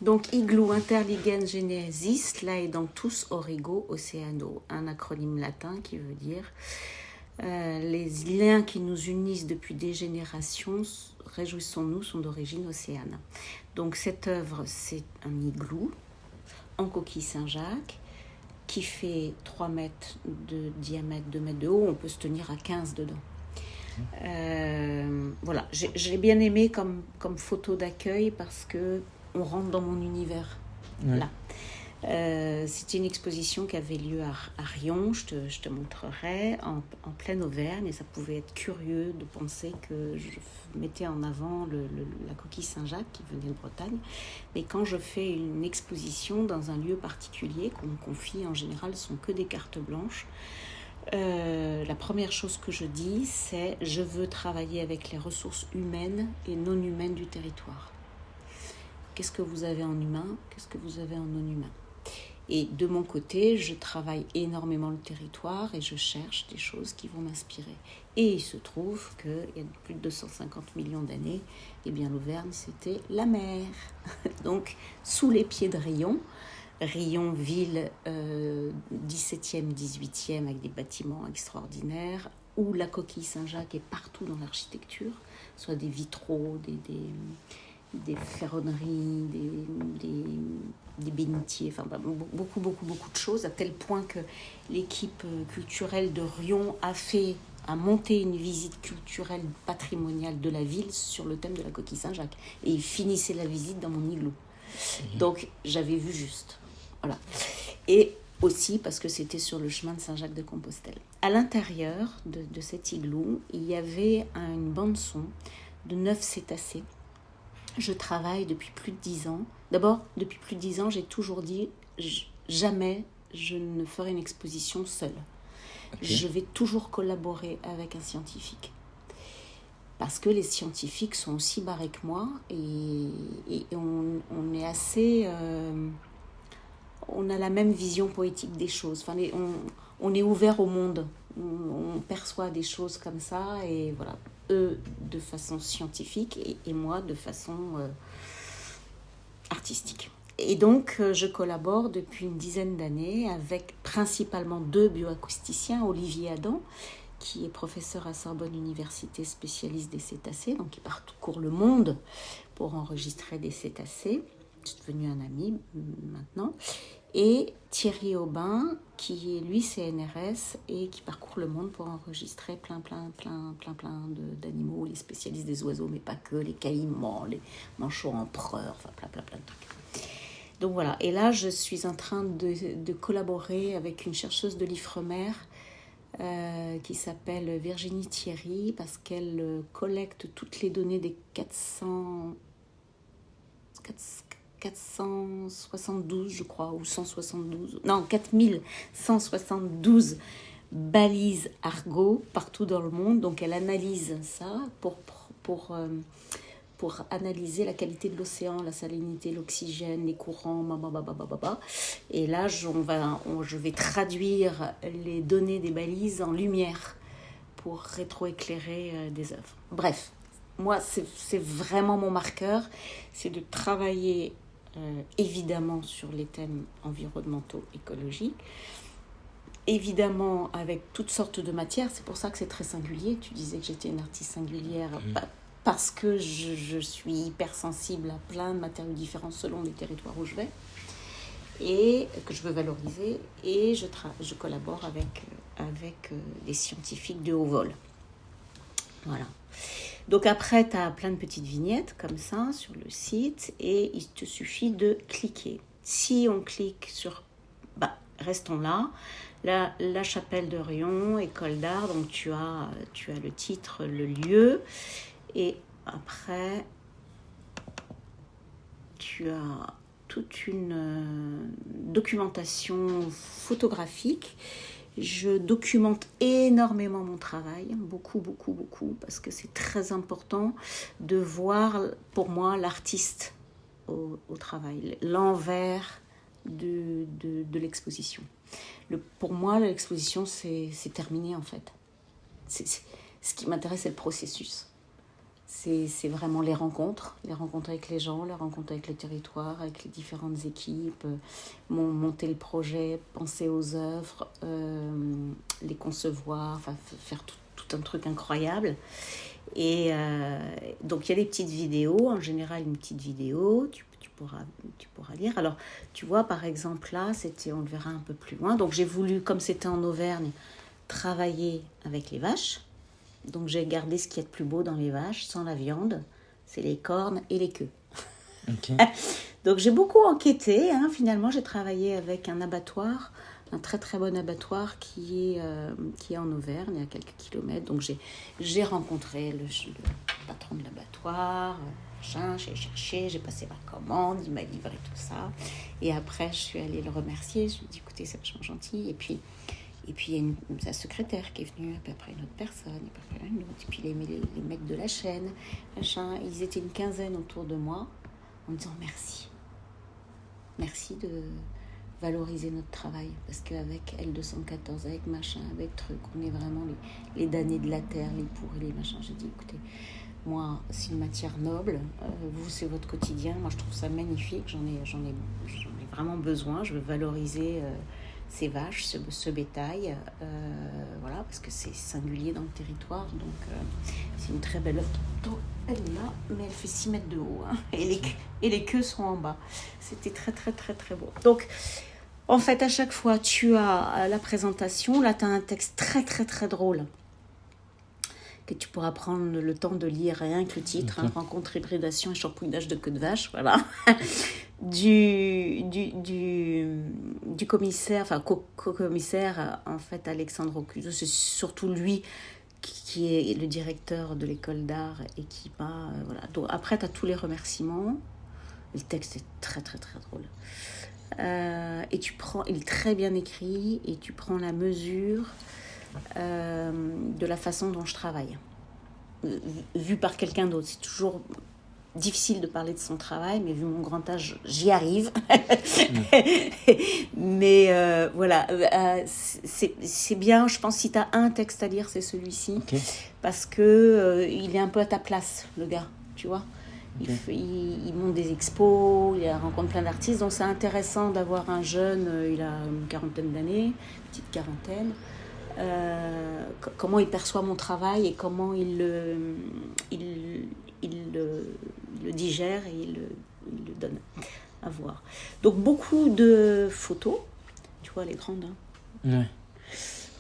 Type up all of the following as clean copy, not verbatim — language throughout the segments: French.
Donc, Igloo interligens genesis laedantus origo oceano, un acronyme latin qui veut dire les liens qui nous unissent depuis des générations, réjouissons-nous, sont d'origine océane. Donc, cette œuvre, c'est un igloo en coquille Saint-Jacques qui fait 3 mètres de diamètre, 2 mètres de haut. On peut se tenir à 15 dedans. Voilà, j'ai bien aimé comme photo d'accueil parce que on rentre dans mon univers là. C'était une exposition qui avait lieu à Riom, je te montrerai, en pleine Auvergne, et ça pouvait être curieux de penser que je mettais en avant la coquille Saint-Jacques qui venait de Bretagne. Mais quand je fais une exposition dans un lieu particulier, qu'on me confie, en général, ce sont que des cartes blanches. La première chose que je dis, c'est je veux travailler avec les ressources humaines et non humaines du territoire. Qu'est-ce que vous avez en humain? Qu'est-ce que vous avez en non humain? Et de mon côté, je travaille énormément le territoire et je cherche des choses qui vont m'inspirer. Et il se trouve qu'il y a plus de 250 millions d'années, eh bien l'Auvergne, c'était la mer. Donc, sous les pieds de Riom, ville 17e, 18e, avec des bâtiments extraordinaires, où la coquille Saint-Jacques est partout dans l'architecture, soit des vitraux, des ferronneries, des bénitiers, enfin beaucoup de choses, à tel point que l'équipe culturelle de Riom a monté une visite culturelle patrimoniale de la ville sur le thème de la coquille Saint-Jacques. Et ils finissaient la visite dans mon igloo. Donc j'avais vu juste. Voilà. Et aussi parce que c'était sur le chemin de Saint-Jacques-de-Compostelle. À l'intérieur de cet igloo, il y avait une bande-son de 9 cétacés. Je travaille depuis plus de 10 ans. D'abord, depuis plus de 10 ans, j'ai toujours dit jamais je ne ferai une exposition seule. Okay. Je vais toujours collaborer avec un scientifique. Parce que les scientifiques sont aussi barrés que moi et on est assez... on a la même vision poétique des choses. Enfin, on est ouvert au monde. On perçoit des choses comme ça et voilà. Eux de façon scientifique et moi de façon artistique. Et donc, je collabore depuis une dizaine d'années avec principalement 2 bioacousticiens, Olivier Adam, qui est professeur à Sorbonne Université, spécialiste des cétacés, donc il parcourt le monde pour enregistrer des cétacés. C'est devenu un ami maintenant. Et Thierry Aubin, qui est lui CNRS et qui parcourt le monde pour enregistrer plein d'animaux, les spécialistes des oiseaux, mais pas que, les caïmans, les manchots empereurs, enfin plein de trucs. Donc voilà, et là je suis en train de collaborer avec une chercheuse de l'Ifremer qui s'appelle Virginie Thierry, parce qu'elle collecte toutes les données des 472, je crois, ou 172, non, 4172 balises Argo partout dans le monde. Donc, elle analyse ça pour analyser la qualité de l'océan, la salinité, l'oxygène, les courants, Et là, je vais traduire les données des balises en lumière pour rétroéclairer des œuvres. Bref, moi, c'est vraiment mon marqueur, c'est de travailler évidemment sur les thèmes environnementaux, écologiques, évidemment avec toutes sortes de matières. C'est pour ça que c'est très singulier. Tu disais que j'étais une artiste singulière parce que je suis hypersensible à plein de matériaux différents selon les territoires où je vais et que je veux valoriser. Et je collabore avec des scientifiques de haut vol. Voilà. Donc après, tu as plein de petites vignettes comme ça sur le site et il te suffit de cliquer. Si on clique sur... restons là. La chapelle de Riom, école d'art, donc tu as le titre, le lieu. Et après, tu as toute une documentation photographique. Je documente énormément mon travail, beaucoup, parce que c'est très important de voir, pour moi, l'artiste au travail, l'envers de l'exposition. Pour moi, l'exposition, c'est terminé, en fait. Ce qui m'intéresse, c'est le processus. c'est vraiment les rencontres avec les gens, les rencontres avec le territoire, avec les différentes équipes, monter le projet, penser aux œuvres, les concevoir, enfin faire tout un truc incroyable. Et donc il y a des petites vidéos, en général une petite vidéo, tu pourras lire. Alors tu vois par exemple là, on le verra un peu plus loin, donc j'ai voulu, comme c'était en Auvergne, travailler avec les vaches. Donc j'ai gardé ce qu'il y a de plus beau dans les vaches, sans la viande, c'est les cornes et les queues. Okay. Donc j'ai beaucoup enquêté, finalement j'ai travaillé avec un abattoir, un très très bon abattoir qui est en Auvergne, à quelques kilomètres. Donc j'ai rencontré le patron de l'abattoir, j'ai cherché, j'ai passé ma commande, il m'a livré tout ça. Et après je suis allée le remercier, je lui ai dit écoutez c'est vachement gentil. Et puis il y a sa secrétaire qui est venue, puis après une autre personne, et puis après une autre, et puis les mecs de la chaîne, machin. Ils étaient une quinzaine autour de moi, en me disant merci. Merci de valoriser notre travail, parce qu'avec L214, avec machin, avec truc, on est vraiment les damnés de la terre, les pourris, les machins. J'ai dit écoutez, moi c'est une matière noble, vous c'est votre quotidien, moi je trouve ça magnifique, j'en ai vraiment besoin, je veux valoriser ces vaches, ce bétail, voilà, parce que c'est singulier dans le territoire, donc c'est une très belle œuvre. Elle est là, mais elle fait 6 mètres de haut, et les queues sont en bas. C'était très très très très beau. Donc en fait à chaque fois tu as la présentation, là tu as un texte très très très drôle que tu pourras prendre le temps de lire, rien que le titre, rencontre, hybridation et champouinage de queue de vache, voilà. du commissaire, enfin co-commissaire, en fait, Alexandre Ocuso. C'est surtout lui qui est le directeur de l'école d'art et qui m'a... voilà. Donc, après, tu as tous les remerciements. Le texte est très, très, très drôle. Et il est très bien écrit et tu prends la mesure de la façon dont je travaille. Vu par quelqu'un d'autre, c'est toujours difficile de parler de son travail, mais vu mon grand âge, j'y arrive. Mais voilà, c'est bien, je pense, si tu as un texte à lire, c'est celui-ci. Okay. Parce que il est un peu à ta place, le gars, tu vois. Okay. Il monte des expos, il rencontre plein d'artistes, donc c'est intéressant d'avoir un jeune, il a une quarantaine d'années, petite quarantaine, comment il perçoit mon travail et comment il le digère et il le donne à voir. Donc beaucoup de photos, tu vois les grandes. Ouais.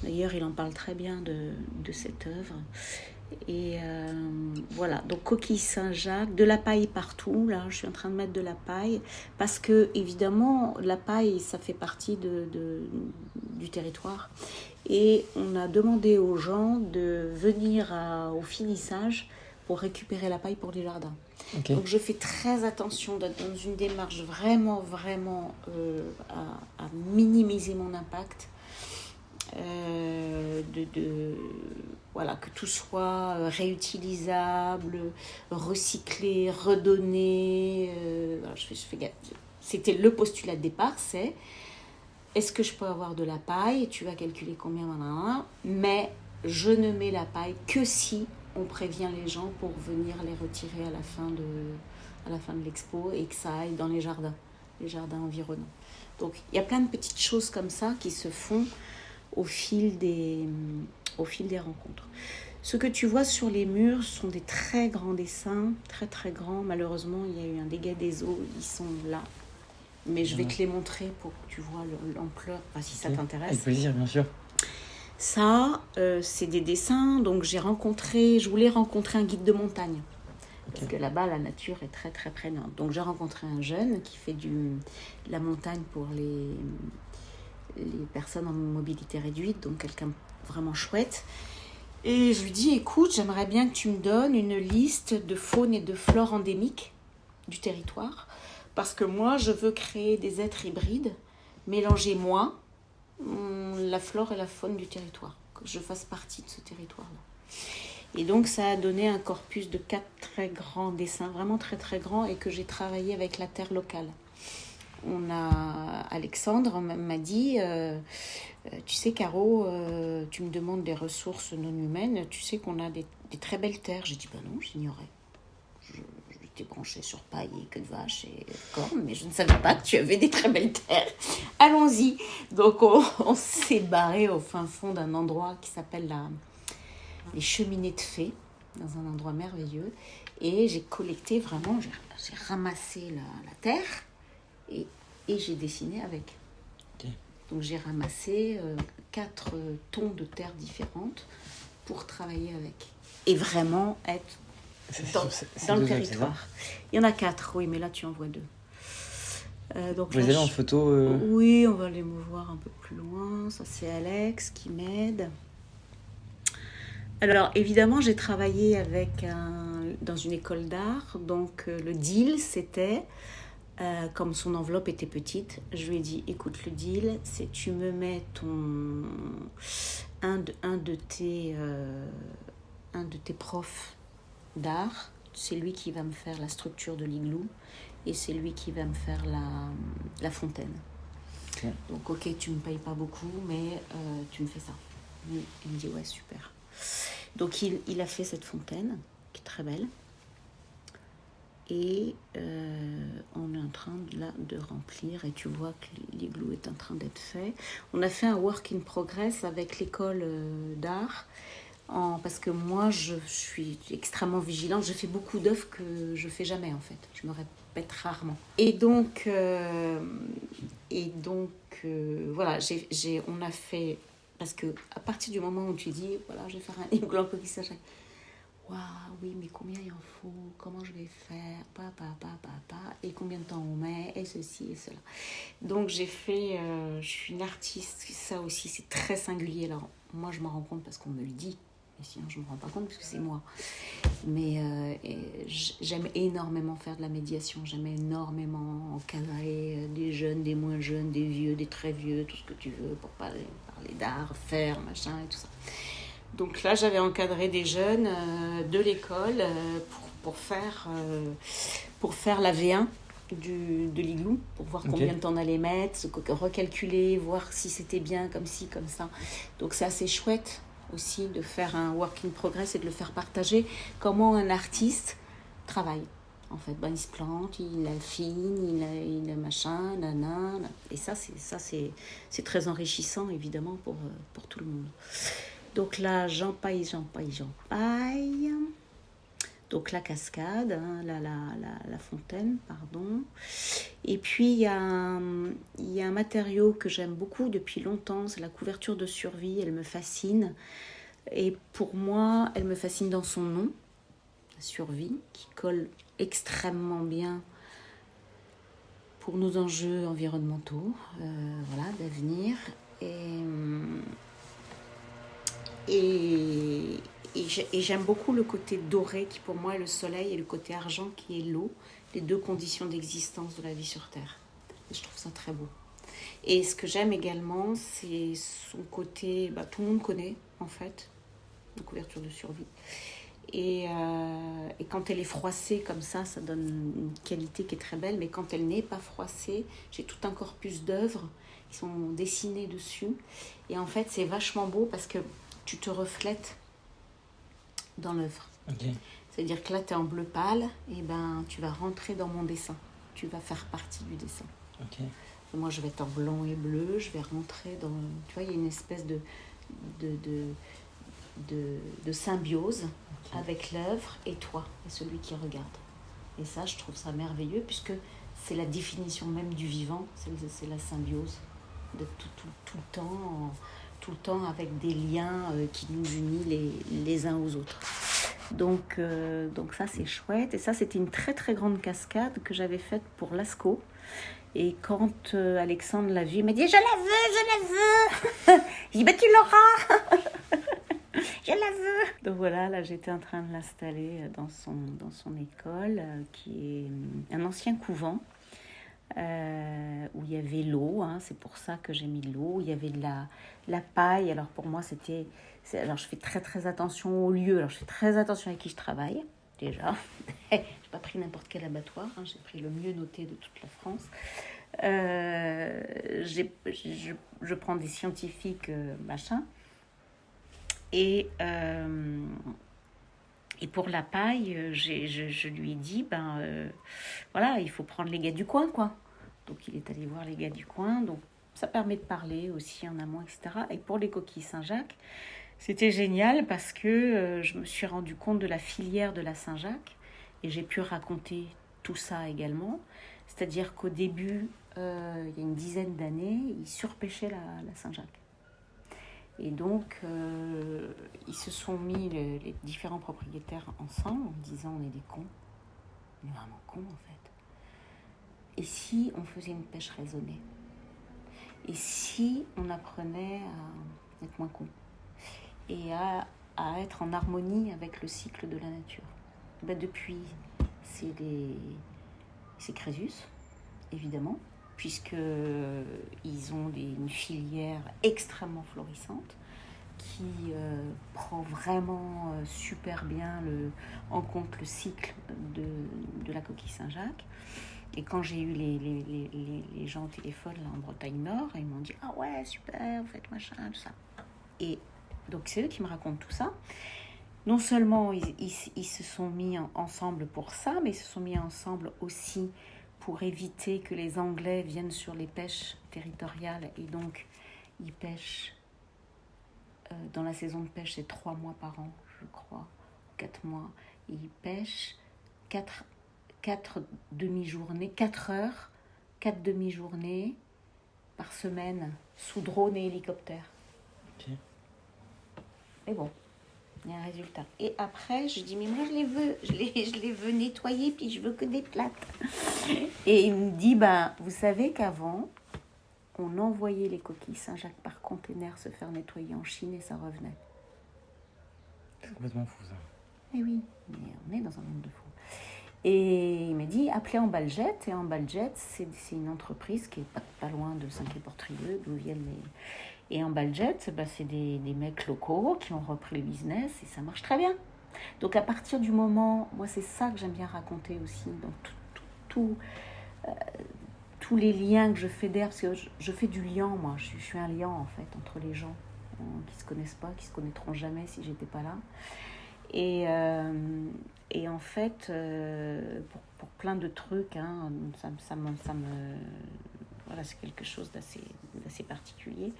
D'ailleurs, il en parle très bien de cette œuvre. Et voilà, donc coquille Saint-Jacques, de la paille partout. Là, je suis en train de mettre de la paille parce que évidemment, la paille, ça fait partie du territoire. Et on a demandé aux gens de venir au finissage pour récupérer la paille pour les jardins. Okay. Donc je fais très attention d'être dans une démarche vraiment à minimiser mon impact. Voilà, que tout soit réutilisable, recyclé, redonné. C'était le postulat de départ, c'est est-ce que je peux avoir de la paille? Tu vas calculer combien, mais je ne mets la paille que si on prévient les gens pour venir les retirer à la fin de l'expo et que ça aille dans les jardins environnants. Donc il y a plein de petites choses comme ça qui se font au fil des rencontres. Ce que tu vois sur les murs sont des très grands dessins, très très grands. Malheureusement, il y a eu un dégât des eaux, ils sont là. Mais je vais te les montrer pour que tu vois l'ampleur, si ça t'intéresse. Avec plaisir, bien sûr. Ça, c'est des dessins. Donc je voulais rencontrer un guide de montagne. Parce que là-bas, la nature est très très prégnante. Donc j'ai rencontré un jeune qui fait de la montagne pour les personnes en mobilité réduite, donc quelqu'un vraiment chouette. Et je lui dis, écoute, j'aimerais bien que tu me donnes une liste de faune et de flore endémiques du territoire, parce que moi, je veux créer des êtres hybrides, mélanger moi, la flore et la faune du territoire, que je fasse partie de ce territoire-là. Et donc, ça a donné un corpus de 4 très grands dessins, vraiment très très grands, et que j'ai travaillé avec la terre locale. Alexandre m'a dit, tu sais Caro, tu me demandes des ressources non humaines, tu sais qu'on a des très belles terres. J'ai dit, non, j'ignorais. j'étais branchée sur paille et queue de vache et cornes, mais je ne savais pas que tu avais des très belles terres. Allons-y. Donc, on s'est barré au fin fond d'un endroit qui s'appelle les Cheminées de Fées, dans un endroit merveilleux. Et j'ai collecté vraiment, j'ai ramassé la terre et j'ai dessiné avec. Okay. Donc j'ai ramassé 4 tons de terre différentes pour travailler avec. Et vraiment être dans le territoire. Il y en a 4, oui, mais là tu en vois 2. Donc vous les avez en photo Oui, on va aller me voir un peu plus loin. Ça, c'est Alex qui m'aide. Alors, évidemment, j'ai travaillé dans une école d'art. Donc, le deal, c'était, comme son enveloppe était petite, je lui ai dit, écoute, le deal, c'est tu me mets un de tes profs d'art. C'est lui qui va me faire la structure de l'igloo et c'est lui qui va me faire la fontaine. Okay. Donc, ok, tu me payes pas beaucoup, mais tu me fais ça. Il me dit, ouais, super. Donc, il a fait cette fontaine, qui est très belle. Et on est en train de remplir, et tu vois que l'igloo est en train d'être fait. On a fait un work in progress avec l'école d'art, parce que moi, je suis extrêmement vigilante. Je fais beaucoup d'œuvres que je ne fais jamais, en fait. Je me répète rarement. Et donc voilà, on a fait... Parce qu'à partir du moment où tu dis, voilà, je vais faire un igloo en coquillage, waouh, oui, mais combien il en faut, comment je vais faire, et combien de temps on met, et ceci et cela. Donc j'ai fait, je suis une artiste, ça aussi c'est très singulier. Alors moi je m'en rends compte parce qu'on me le dit, mais sinon je ne me rends pas compte parce que c'est moi. Mais j'aime énormément faire de la médiation, j'aime énormément encadrer des jeunes, des moins jeunes, des vieux, des très vieux, tout ce que tu veux pour parler d'art, faire, machin et tout ça. Donc là, j'avais encadré des jeunes de l'école pour faire la V1 de l'igloo, pour voir combien de temps on allait mettre, recalculer, voir si c'était bien comme ci, comme ça. Donc c'est assez chouette aussi de faire un work in progress et de le faire partager. Comment un artiste travaille. En fait, il se plante, il affine, il a machin, nanana. Et ça, c'est très enrichissant, évidemment, pour tout le monde. Donc là, j'en paille. Donc la cascade, hein, la fontaine, pardon. Et puis, il y a un matériau que j'aime beaucoup depuis longtemps, c'est la couverture de survie. Elle me fascine. Et pour moi, elle me fascine dans son nom, la survie, qui colle extrêmement bien pour nos enjeux environnementaux, d'avenir. Et j'aime beaucoup le côté doré qui pour moi est le soleil et le côté argent qui est l'eau, les 2 conditions d'existence de la vie sur Terre. Et je trouve ça très beau. Et ce que j'aime également, c'est son côté, tout le monde connaît en fait, une couverture de survie. Et quand elle est froissée comme ça donne une qualité qui est très belle. Mais quand elle n'est pas froissée, j'ai tout un corpus d'œuvres qui sont dessinées dessus. Et en fait, c'est vachement beau parce que tu te reflètes dans l'œuvre. Okay. C'est-à-dire que là, tu es en bleu pâle, et tu vas rentrer dans mon dessin. Tu vas faire partie du dessin. Okay. Et moi, je vais être en blanc et bleu, je vais rentrer dans... Tu vois, il y a une espèce de symbiose avec l'œuvre et toi, et celui qui regarde. Et ça, je trouve ça merveilleux, puisque c'est la définition même du vivant, c'est la symbiose, de tout le temps avec des liens qui nous unissent les uns aux autres. Donc ça, c'est chouette. Et ça, c'était une très, très grande cascade que j'avais faite pour Lascaux. Et quand Alexandre l'a vue, il m'a dit « Je la veux !» J'ai dit « Tu l'auras !» Je la veux. Donc voilà, là j'étais en train de l'installer dans son école, qui est un ancien couvent, où il y avait l'eau, hein, c'est pour ça que j'ai mis l'eau, il y avait de la paille. Alors pour moi alors je fais très très attention au lieu, alors je fais très attention avec qui je travaille, déjà. Je n'ai pas pris n'importe quel abattoir, hein, j'ai pris le mieux noté de toute la France. Je prends des scientifiques, machin. Et Et pour la paille, je lui ai dit, voilà, il faut prendre les gars du coin, quoi. Donc il est allé voir les gars du coin, donc ça permet de parler aussi en amont, etc. Et pour les coquilles Saint-Jacques, c'était génial parce que je me suis rendu compte de la filière de la Saint-Jacques et j'ai pu raconter tout ça également. C'est-à-dire qu'au début, il y a une dizaine d'années, ils surpêchaient la Saint-Jacques. Et donc, ils se sont mis, les différents propriétaires, ensemble en disant on est des cons. On est vraiment cons, en fait. Et si on faisait une pêche raisonnée? Et si on apprenait à être moins cons? Et à être en harmonie avec le cycle de la nature? Depuis, c'est Crésus, évidemment, puisqu'ils ont une filière extrêmement florissante qui prend vraiment super bien en compte le cycle de la coquille Saint-Jacques. Et quand j'ai eu les gens au téléphone là, en Bretagne Nord, ils m'ont dit « Ah ouais, super, vous faites machin, tout ça. » Et donc c'est eux qui me racontent tout ça. Non seulement ils se sont mis ensemble pour ça, mais ils se sont mis ensemble aussi pour éviter que les Anglais viennent sur les pêches territoriales. Et donc, ils pêchent, dans la saison de pêche, c'est 3 mois par an, je crois, 4 mois. Et ils pêchent 4 demi-journées, 4 heures, 4 demi-journées par semaine, sous drone et hélicoptère. Okay. Et bon, il y a un résultat. Et après, je dis, mais moi, je les veux nettoyer, puis je veux que des plates. Et il me dit, vous savez qu'avant, on envoyait les coquilles Saint-Jacques par container se faire nettoyer en Chine et ça revenait. C'est complètement fou, ça. Eh oui, mais on est dans un monde de fous. Et il m'a dit, appelez Ambaljet. Et Ambaljet, c'est une entreprise qui est pas loin de Saint-Quay-Portrieux, d'où viennent les... Et Ambaljet, c'est des mecs locaux qui ont repris le business et ça marche très bien. Donc à partir du moment, moi c'est ça que j'aime bien raconter aussi, donc tous les liens que je fédère, parce que je fais du lien, moi, je suis un lien en fait entre les gens qui se connaissent pas, qui se connaîtront jamais si j'étais pas là. Et en fait, pour plein de trucs, ça me voilà, c'est quelque chose d'assez particulier.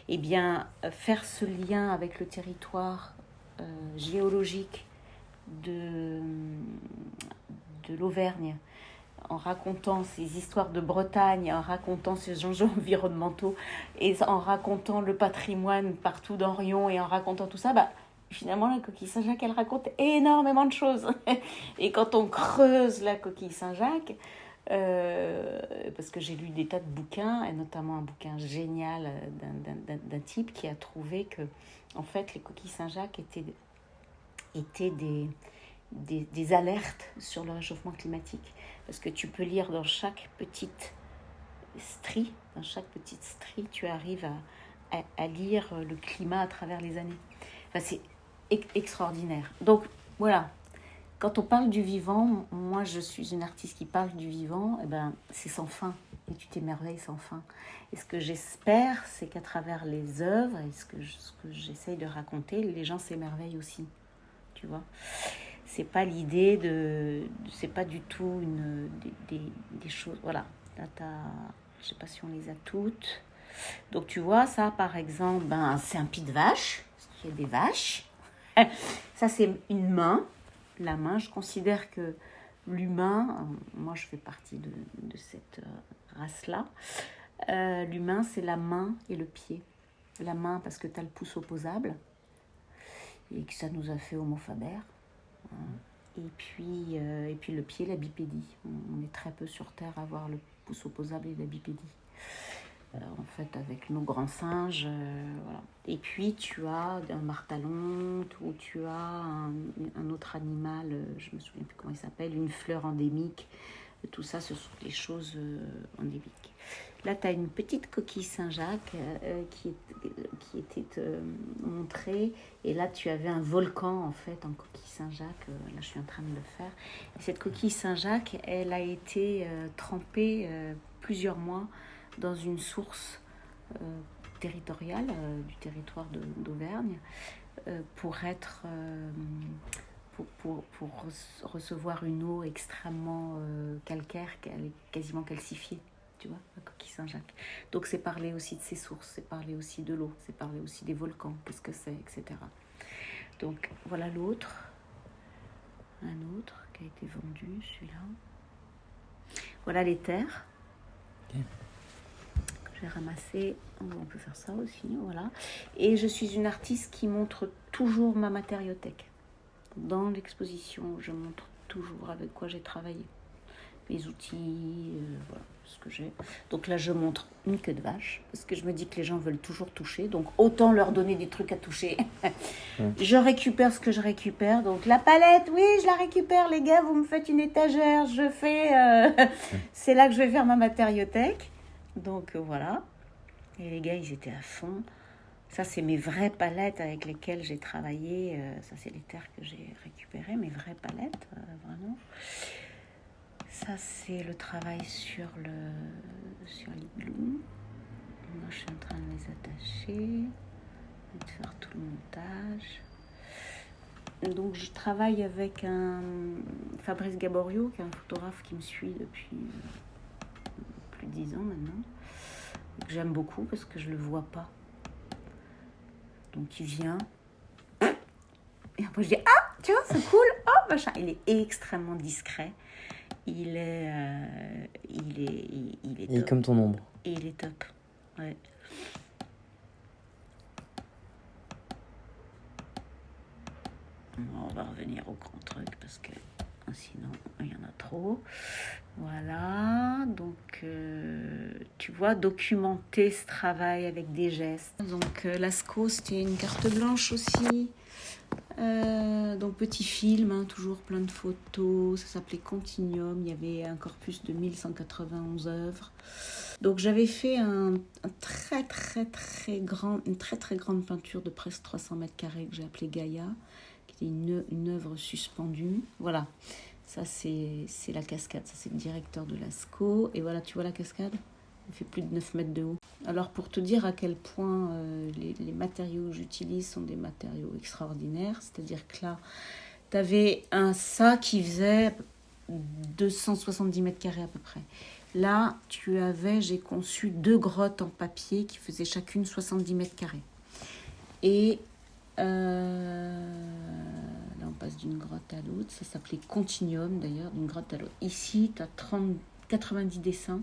Eh bien, faire ce lien avec le territoire géologique de l'Auvergne, en racontant ces histoires de Bretagne, en racontant ces enjeux environnementaux, et en racontant le patrimoine partout dans Rion, et en racontant tout ça, finalement, la coquille Saint-Jacques, elle raconte énormément de choses. Et quand on creuse la coquille Saint-Jacques, parce que j'ai lu des tas de bouquins, et notamment un bouquin génial d'un type qui a trouvé que, en fait, les coquilles Saint-Jacques étaient des alertes sur le réchauffement climatique. Parce que tu peux lire dans chaque petite strie, tu arrives à lire le climat à travers les années. Enfin, c'est extraordinaire. Donc, voilà. Quand on parle du vivant, moi, je suis une artiste qui parle du vivant, c'est sans fin. Et tu t'émerveilles sans fin. Et ce que j'espère, c'est qu'à travers les œuvres, et ce que j'essaye de raconter, les gens s'émerveillent aussi. Tu vois ? C'est pas l'idée c'est pas du tout des choses... Voilà. Là, je sais pas si on les a toutes. Donc, tu vois, ça, par exemple, c'est un pied de vache. Parce qu'il y a des vaches. Ça, c'est une main. La main, je considère que l'humain, moi je fais partie de cette race-là, l'humain c'est la main et le pied. La main parce que tu as le pouce opposable et que ça nous a fait Homo faber. Et puis le pied, la bipédie. On est très peu sur Terre à avoir le pouce opposable et la bipédie. En fait, avec nos grands singes, voilà. Et puis, tu as un martalonte, ou tu as un autre animal, je ne me souviens plus comment il s'appelle, une fleur endémique. Tout ça, ce sont des choses endémiques. Là, tu as une petite coquille Saint-Jacques qui était montrée. Et là, tu avais un volcan, en fait, en coquille Saint-Jacques. Là, je suis en train de le faire. Et cette coquille Saint-Jacques, elle a été trempée plusieurs mois dans une source territoriale du territoire d'Auvergne pour être pour recevoir une eau extrêmement calcaire, quasiment calcifiée, tu vois, la coquille Saint-Jacques. Donc c'est parler aussi de ses sources, c'est parler aussi de l'eau, c'est parler aussi des volcans, qu'est-ce que c'est, etc. Donc voilà l'autre, un autre qui a été vendu, celui-là. Voilà les terres. Okay. Que j'ai ramassées. On peut faire ça aussi, voilà. Et je suis une artiste qui montre toujours ma matériothèque. Dans l'exposition, je montre toujours avec quoi j'ai travaillé. Mes outils, voilà, ce que j'ai. Donc là, je montre une queue de vache, parce que je me dis que les gens veulent toujours toucher, donc autant leur donner des trucs à toucher. Je récupère ce que je récupère, donc la palette, oui, je la récupère, les gars, vous me faites une étagère, je fais... C'est là que je vais faire ma matériothèque. Donc voilà. Et les gars, ils étaient à fond. Ça, c'est mes vraies palettes avec lesquelles j'ai travaillé. Ça, c'est les terres que j'ai récupérées, mes vraies palettes, vraiment. Ça, c'est le travail sur l'igloo. Moi, je suis en train de les attacher, de faire tout le montage. Donc, je travaille avec un Fabrice Gaborio, qui est un photographe qui me suit depuis plus de 10 ans maintenant, que j'aime beaucoup parce que je ne le vois pas. Donc, il vient. Et après, je dis « Ah, tu vois, c'est cool. Oh, machin ». Il est extrêmement discret. Il est il est comme ton ombre. Et il est top. Ouais. On va revenir au grand truc parce que sinon il y en a trop. Voilà. Donc tu vois, documenter ce travail avec des gestes. Donc Lascaux, c'était une carte blanche aussi. Donc petit film, toujours plein de photos, ça s'appelait Continuum, il y avait un corpus de 1191 œuvres. Donc j'avais fait une très très grande peinture de presque 300 mètres carrés que j'ai appelée Gaïa, qui était une œuvre suspendue. Voilà, ça c'est la cascade, ça c'est le directeur de Lascaux. Et voilà, tu vois la cascade ? Il fait plus de 9 mètres de haut. Alors pour te dire à quel point les matériaux que j'utilise sont des matériaux extraordinaires, c'est-à-dire que là, tu avais ça qui faisait 270 mètres carrés à peu près. Là, j'ai conçu 2 grottes en papier qui faisaient chacune 70 mètres carrés. Et là, on passe d'une grotte à l'autre. Ça s'appelait Continuum d'ailleurs, d'une grotte à l'autre. Ici, tu as 90 dessins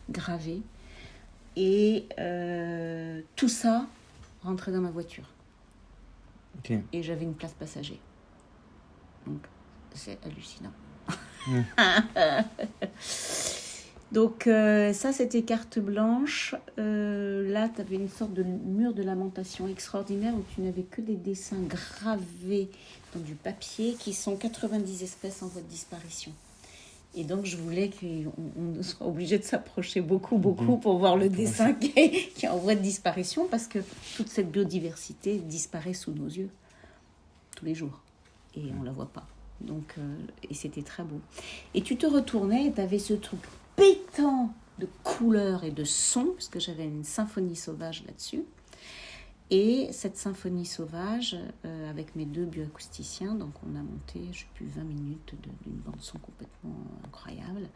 gravés. Et tout ça rentrait dans ma voiture. Okay. Et j'avais une place passager. Donc, c'est hallucinant. Donc, ça, c'était carte blanche. Là, tu avais une sorte de mur de lamentation extraordinaire où tu n'avais que des dessins gravés dans du papier qui sont 90 espèces en voie de disparition. Et donc, je voulais qu'on soit obligé de s'approcher beaucoup pour voir le dessin qui est en voie de disparition, parce que toute cette biodiversité disparaît sous nos yeux tous les jours. Et on ne la voit pas. Donc, et c'était très beau. Et tu te retournais et tu avais ce truc pétant de couleurs et de sons, parce que j'avais une symphonie sauvage là-dessus. Et cette symphonie sauvage, avec mes 2 bioacousticiens, donc on a monté, je ne sais plus, 20 minutes d'une bande-son complètement incroyable,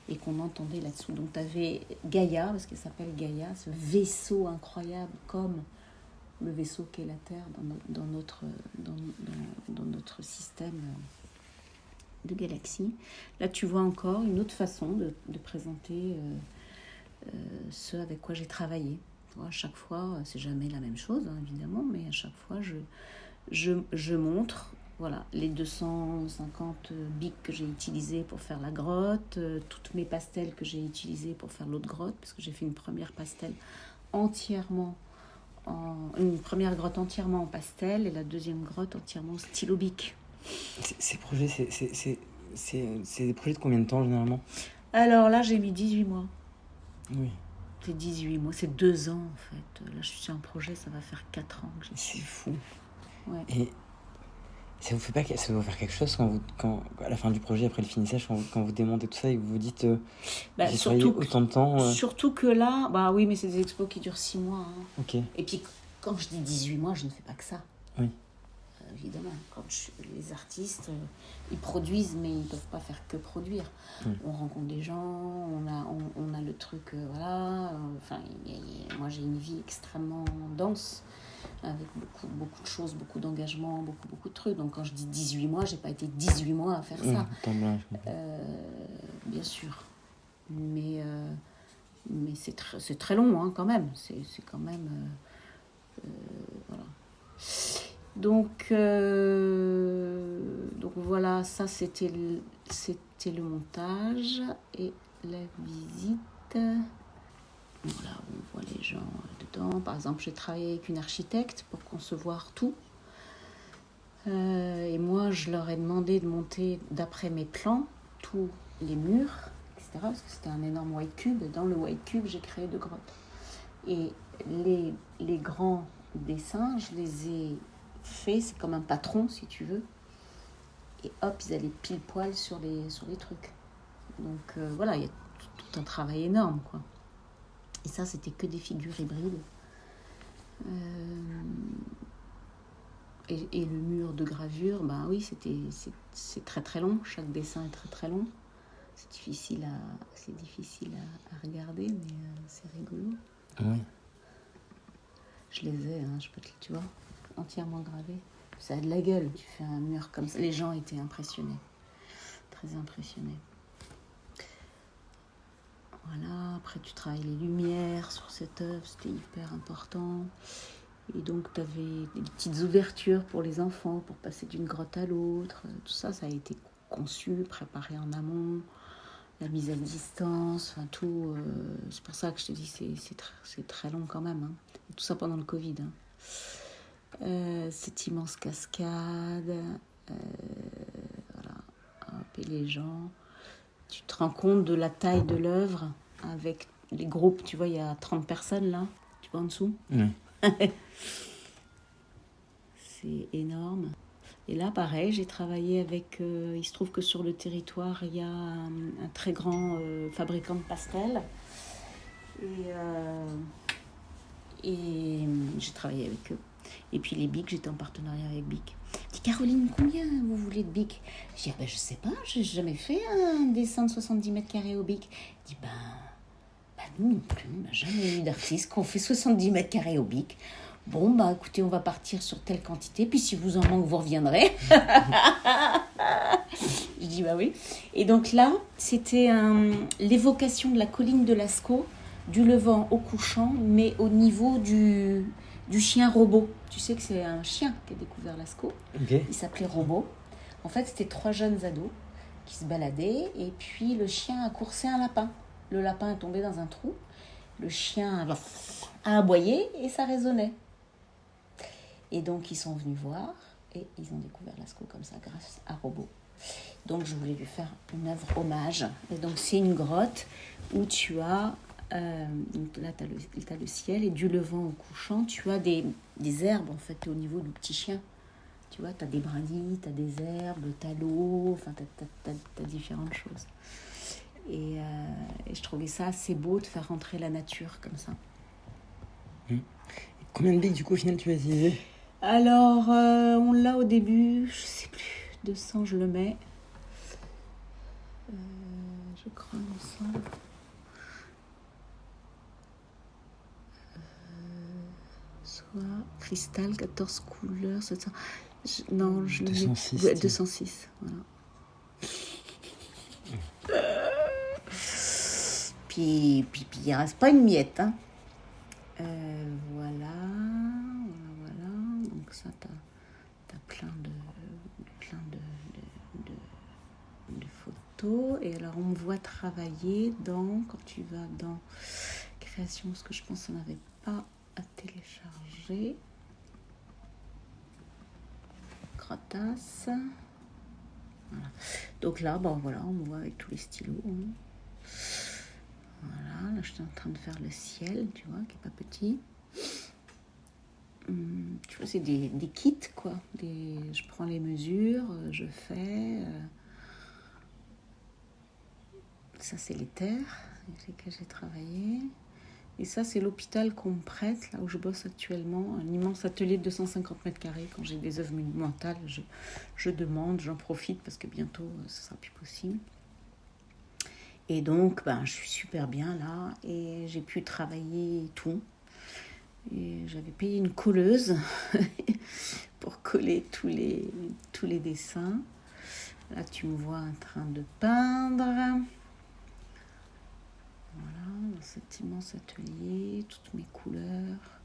et qu'on entendait là-dessous. Donc tu avais Gaïa, parce qu'elle s'appelle Gaïa, ce vaisseau incroyable, comme le vaisseau qu'est la Terre dans notre système de galaxies. Là, tu vois encore une autre façon de présenter ce avec quoi j'ai travaillé. À chaque fois, c'est jamais la même chose, hein, évidemment, mais à chaque fois, je montre voilà, les 250 bics que j'ai utilisés pour faire la grotte, toutes mes pastels que j'ai utilisés pour faire l'autre grotte, parce que j'ai fait une première grotte entièrement en pastel et la deuxième grotte entièrement en stylo bic. Ces projets, c'est des projets de combien de temps, généralement ? Alors là, j'ai mis 18 mois. Oui. C'est 18 mois, c'est 2 ans en fait. Là, je suis sur un projet, ça va faire 4 ans que j'ai. C'est fou. Ouais. Et ça vous faire quelque chose quand à la fin du projet, après le finissage, quand vous démontez tout ça et que vous vous dites j'ai travaillé autant de temps Surtout que là, bah oui, mais c'est des expos qui durent 6 mois. Hein. Ok. Et puis, quand je dis 18 mois, je ne fais pas que ça. Oui. évidemment, les artistes, ils produisent, mais ils ne peuvent pas faire que produire. On rencontre des gens, on a le truc, voilà. Moi, j'ai une vie extrêmement dense, avec beaucoup de choses, beaucoup d'engagement, beaucoup de trucs. Donc, quand je dis 18 mois, je n'ai pas été 18 mois à faire ça. Bien sûr. Mais c'est très long, hein, quand même. C'est quand même... voilà. Donc voilà, ça c'était le montage et la visite. Voilà, on voit les gens dedans. Par exemple, j'ai travaillé avec une architecte pour concevoir tout. Et moi, je leur ai demandé de monter, d'après mes plans, tous les murs, etc. Parce que c'était un énorme white cube. Et dans le white cube, j'ai créé 2 grottes. Et les grands dessins, je les ai faits, c'est comme un patron, si tu veux. Et hop, ils allaient pile poil sur les trucs. Donc voilà, il y a tout un travail énorme, quoi. Et ça, c'était que des figures hybrides. Et le mur de gravure, ben oui, c'est très très long. Chaque dessin est très très long. C'est difficile à regarder, mais c'est rigolo. Oui. Je les ai, hein, tu vois, entièrement gravés. Ça a de la gueule, tu fais un mur comme ça. Les gens étaient impressionnés, très impressionnés. Voilà, après tu travailles les lumières sur cette œuvre, c'était hyper important. Et donc tu avais des petites ouvertures pour les enfants, pour passer d'une grotte à l'autre. Tout ça, ça a été conçu, préparé en amont, la mise à distance, enfin tout. C'est pour ça que je te dis, c'est très long quand même. Hein. Et tout ça pendant le Covid. Hein. Cette immense cascade, voilà. Hop, et les gens... Tu te rends compte de la taille de l'œuvre avec les groupes, tu vois, il y a 30 personnes là, tu vois en dessous. Oui. C'est énorme. Et là, pareil, j'ai travaillé avec... il se trouve que sur le territoire, il y a un très grand fabricant de pastels. Et j'ai travaillé avec eux. Et puis les bics, j'étais en partenariat avec Bic. Je dis, Caroline, combien vous voulez de bic? Je dis, je sais pas, j'ai jamais fait un dessin de 70 mètres carrés au bic. Je dis, nous non plus, on n'a jamais eu d'artiste qu'on fait 70 mètres carrés au bic. Bon, écoutez, on va partir sur telle quantité, puis si vous en manque, vous reviendrez. Je dis, oui. Et donc là, c'était l'évocation de la colline de Lascaux, du levant au couchant, mais au niveau du chien Robot. Tu sais que c'est un chien qui a découvert Lascaux. Okay. Il s'appelait Robot. En fait, c'était 3 jeunes ados qui se baladaient, et puis le chien a coursé un lapin. Le lapin est tombé dans un trou. Le chien a aboyé et ça résonnait. Et donc, ils sont venus voir et ils ont découvert Lascaux comme ça, grâce à Robot. Donc, je voulais lui faire une œuvre hommage. Et donc, c'est une grotte où tu as... là, tu as le ciel et du levant au couchant, tu as des herbes, en fait, au niveau du petit chien. Tu vois, tu as des brindilles, tu as des herbes, tu as l'eau, enfin, tu as différentes choses. Et je trouvais ça assez beau de faire rentrer la nature comme ça. Combien de bics, du coup, au final, tu as utilisé? Alors, on l'a au début, je sais plus, 200, je le mets. Je crois, 200. Soit cristal, 14 couleurs, 700. Non, je 206. Ouais, 206, voilà. Puis il reste pas une miette, hein. Voilà. Donc ça, t'as plein de photos. Et alors, on me voit travailler quand tu vas dans création, parce que je pense qu'on n'avait pas à télécharger. Crotasse. Voilà. Donc là, voilà, on me voit avec tous les stylos. Hein. Voilà, là, je suis en train de faire le ciel, tu vois, qui n'est pas petit. Tu vois, c'est des kits, quoi. Je prends les mesures, je fais. Ça, c'est les terres avec lesquelles j'ai travaillé. Et ça, c'est l'hôpital qu'on me prête, là où je bosse actuellement, un immense atelier de 250 mètres carrés. Quand j'ai des œuvres monumentales, je demande, j'en profite parce que bientôt, ce sera plus possible. Et donc, je suis super bien là et j'ai pu travailler tout. Et j'avais payé une colleuse pour coller tous les dessins. Là, tu me vois en train de peindre. Voilà, dans cet immense atelier, toutes mes couleurs.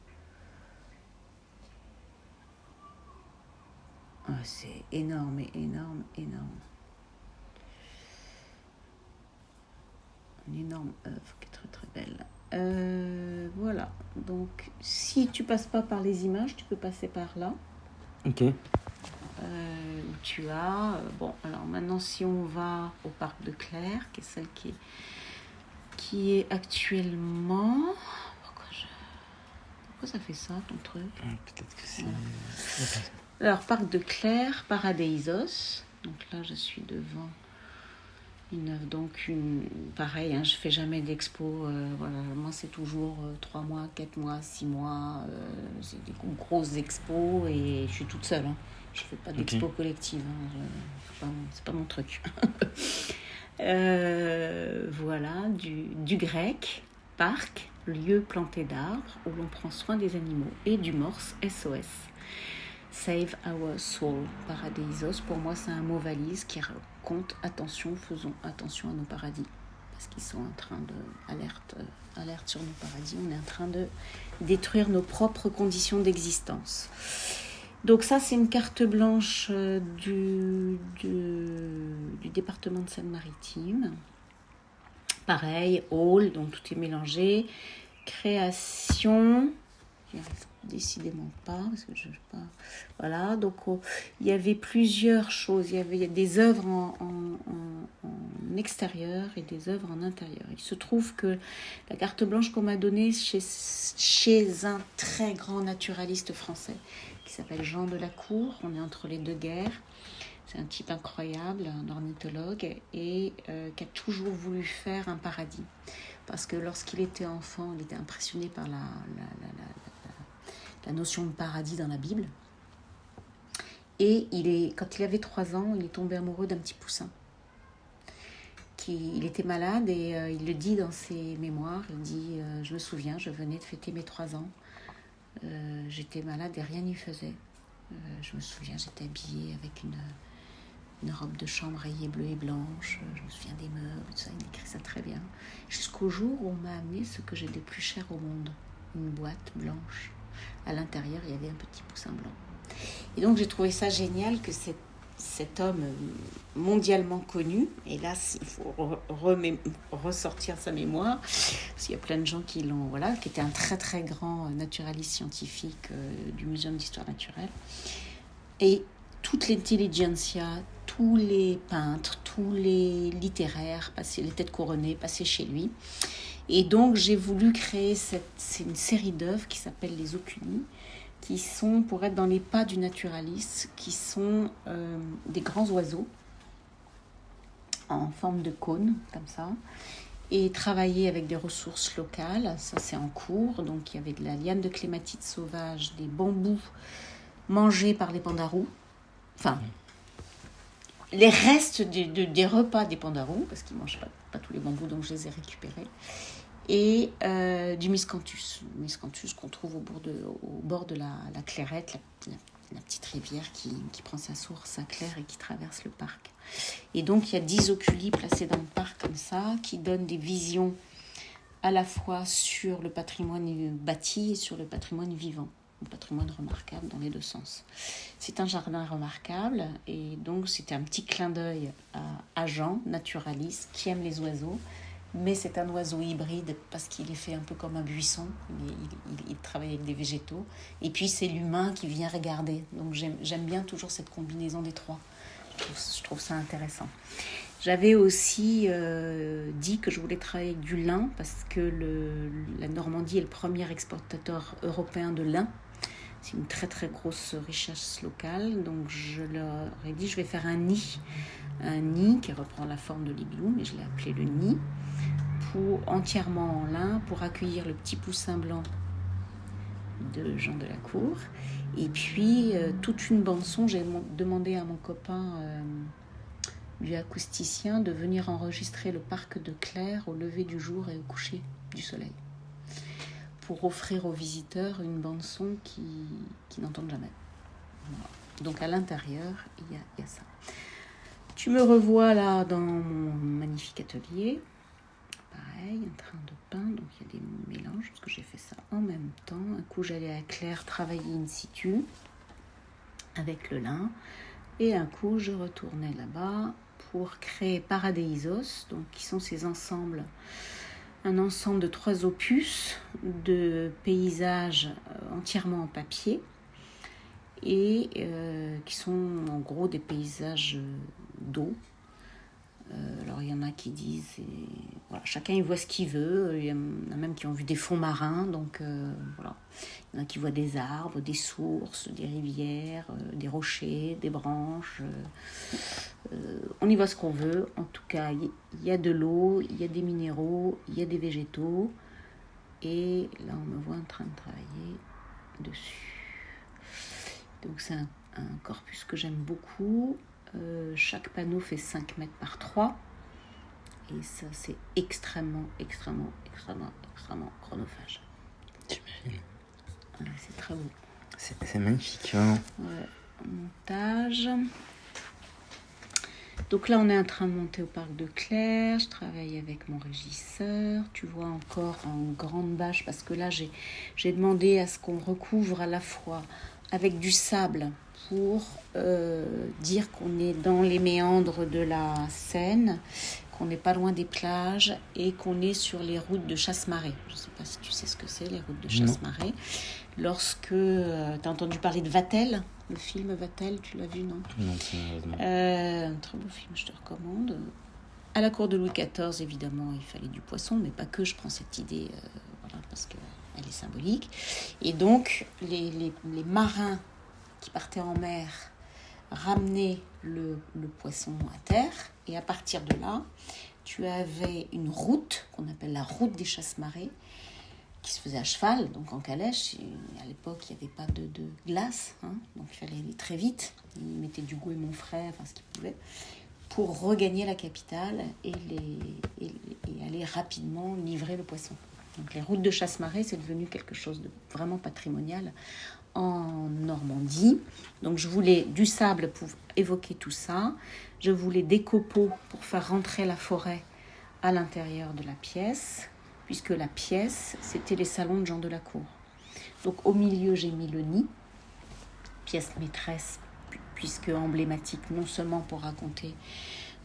C'est énorme et énorme, énorme. Une énorme œuvre qui est très très belle. Voilà, donc si tu passes pas par les images, tu peux passer par là. Ok. Où tu as... alors maintenant, si on va au parc de Clerc, qui est celle qui est actuellement... Pourquoi ça fait ça, ton truc? Peut-être que c'est... Alors, parc de Clerc, Paradeisos. Donc là, je suis devant une œuvre. Donc, pareil, je fais jamais d'expo. Voilà, moi, c'est toujours 3 mois, 4 mois, 6 mois. C'est des grosses expos et je suis toute seule. Je fais pas d'expo collective. C'est pas mon truc. Voilà, du grec, parc, lieu planté d'arbres où l'on prend soin des animaux, et du morse, SOS, Save Our Soul, Paradeisos. Pour moi, c'est un mot valise qui raconte attention, faisons attention à nos paradis, parce qu'ils sont en train alerte sur nos paradis. On est en train de détruire nos propres conditions d'existence. Donc ça, c'est une carte blanche du département de Seine-Maritime. Pareil, hall, donc tout est mélangé. Création, j'y arrive décidément pas, parce que je sais pas. Voilà, donc il y avait plusieurs choses. Il y avait des œuvres en extérieur et des œuvres en intérieur. Il se trouve que la carte blanche qu'on m'a donnée chez un très grand naturaliste français, qui s'appelle Jean de la Cour. On est entre les deux guerres. C'est un type incroyable, un ornithologue, et qui a toujours voulu faire un paradis. Parce que lorsqu'il était enfant, il était impressionné par la notion de paradis dans la Bible. Et quand il avait 3 ans, il est tombé amoureux d'un petit poussin. Il était malade et il le dit dans ses mémoires. Il dit « Je me souviens, je venais de fêter mes 3 ans. J'étais malade et rien n'y faisait. Je me souviens, j'étais habillée avec une robe de chambre rayée bleue et blanche. Je me souviens des meubles, tout ça. Il écrit ça très bien. Jusqu'au jour où on m'a amené ce que j'ai de plus cher au monde. Une boîte blanche. À l'intérieur, il y avait un petit poussin blanc. Et donc, j'ai trouvé ça génial que cet homme mondialement connu, et là, il faut ressortir sa mémoire, parce qu'il y a plein de gens qui était un très très grand naturaliste scientifique du Muséum d'histoire naturelle. Et toute l'intelligentsia, tous les peintres, tous les littéraires, les têtes couronnées, passaient chez lui. Et donc, j'ai voulu créer c'est une série d'œuvres qui s'appelle les Oculi, qui sont, pour être dans les pas du naturaliste, qui sont des grands oiseaux en forme de cône, comme ça, et travailler avec des ressources locales. Ça, c'est en cours. Donc, il y avait de la liane de clématite sauvage, des bambous mangés par les pandarous. Enfin, les restes des repas des pandarous, parce qu'ils ne mangent pas tous les bambous, donc je les ai récupérés. Et du miscanthus qu'on trouve au bord de la Clairette, la petite rivière qui prend sa source à Clair et qui traverse le parc. Et donc, il y a 10 oculis placés dans le parc comme ça, qui donnent des visions à la fois sur le patrimoine bâti et sur le patrimoine vivant. Un patrimoine remarquable dans les deux sens. C'est un jardin remarquable et donc c'était un petit clin d'œil à Jean, naturaliste, qui aime les oiseaux. Mais c'est un oiseau hybride parce qu'il est fait un peu comme un buisson. Il travaille avec des végétaux. Et puis, c'est l'humain qui vient regarder. Donc, j'aime bien toujours cette combinaison des trois. Je trouve ça intéressant. J'avais aussi dit que je voulais travailler avec du lin parce que la Normandie est le premier exportateur européen de lin. C'est une très, très grosse richesse locale. Donc, je leur ai dit, je vais faire un nid. Un nid qui reprend la forme de l'Igloo, mais je l'ai appelé le nid, entièrement en lin pour accueillir le petit poussin blanc de Jean de la Cour. Et puis, toute une bande-son, j'ai demandé à mon copain du acousticien de venir enregistrer le parc de Clères au lever du jour et au coucher du soleil, pour offrir aux visiteurs une bande-son qui n'entendent jamais. Voilà. Donc à l'intérieur, il y a ça. Tu me revois là dans mon magnifique atelier. Pareil, en train de peindre. Donc il y a des mélanges, parce que j'ai fait ça en même temps. Un coup, j'allais à Clères travailler in situ avec le lin. Et un coup, je retournais là-bas pour créer Paradeisos, donc qui sont ces ensembles, un ensemble de 3 opus de paysages entièrement en papier et qui sont en gros des paysages d'eau. Alors il y en a qui disent, voilà, chacun il voit ce qu'il veut, il y en a même qui ont vu des fonds marins, donc voilà. Il y en a qui voient des arbres, des sources, des rivières, des rochers, des branches, on y voit ce qu'on veut. En tout cas, il y a de l'eau, il y a des minéraux, il y a des végétaux, et là on me voit en train de travailler dessus. Donc c'est un corpus que j'aime beaucoup. Chaque panneau fait 5 mètres par 3 et ça c'est extrêmement chronophage. J'imagine. Ouais, c'est très beau. C'est magnifique, vraiment. Ouais, montage. Donc là on est en train de monter au parc de Clères, je travaille avec mon régisseur, tu vois encore en grande bâche, parce que là j'ai demandé à ce qu'on recouvre à la fois avec du sable pour dire qu'on est dans les méandres de la Seine, qu'on n'est pas loin des plages et qu'on est sur les routes de chasse-marée. Je ne sais pas si tu sais ce que c'est, les routes de chasse-marée. Lorsque tu as entendu parler de Vatel, le film Vatel, tu l'as vu, non? Non, malheureusement. Un très beau film, je te recommande. À la cour de Louis XIV, évidemment, il fallait du poisson, mais pas que. Je prends cette idée voilà, parce qu'elle est symbolique. Et donc, les marins qui partaient en mer ramenaient le poisson à terre. Et à partir de là, tu avais une route qu'on appelle la route des chasse-marées, qui se faisait à cheval, donc en calèche. Et à l'époque, il n'y avait pas de glace, hein, donc il fallait aller très vite. Ils mettaient du goémon frais, enfin ce qu'ils pouvaient, pour regagner la capitale et aller rapidement livrer le poisson. Donc les routes de chasse-marée, c'est devenu quelque chose de vraiment patrimonial en Normandie. Donc je voulais du sable pour évoquer tout ça. Je voulais des copeaux pour faire rentrer la forêt à l'intérieur de la pièce, puisque la pièce, c'était les salons de Jean de la Cour. Donc au milieu, j'ai mis le nid, pièce maîtresse, puisque emblématique non seulement pour raconter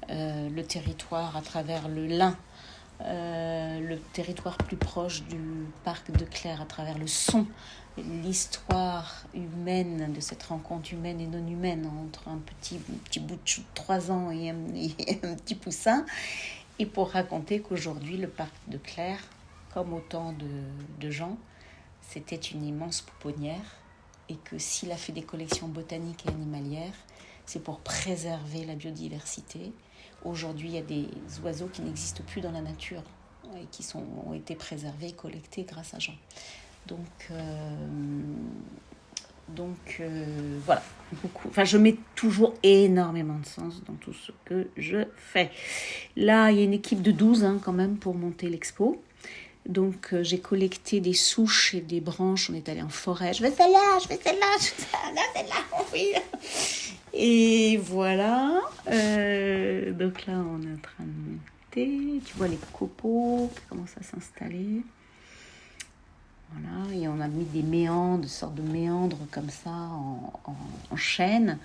le territoire à travers le lin, le territoire plus proche du parc de Clères à travers le son, l'histoire humaine de cette rencontre humaine et non humaine entre un petit bout de chou de 3 ans et un petit poussin, et pour raconter qu'aujourd'hui le parc de Clères, comme autant de gens, c'était une immense pouponnière, et que s'il a fait des collections botaniques et animalières, c'est pour préserver la biodiversité. Aujourd'hui, il y a des oiseaux qui n'existent plus dans la nature et qui ont été préservés et collectés grâce à Jean. Donc voilà, beaucoup. Enfin, je mets toujours énormément de sens dans tout ce que je fais. Là, il y a une équipe de 12 quand même pour monter l'expo. Donc j'ai collecté des souches et des branches, on est allé en forêt, je veux celle-là, oui. Et voilà, donc là on est en train de monter, tu vois les copeaux qui commencent à s'installer. Voilà, et on a mis des méandres, des sortes de méandres comme ça en chaîne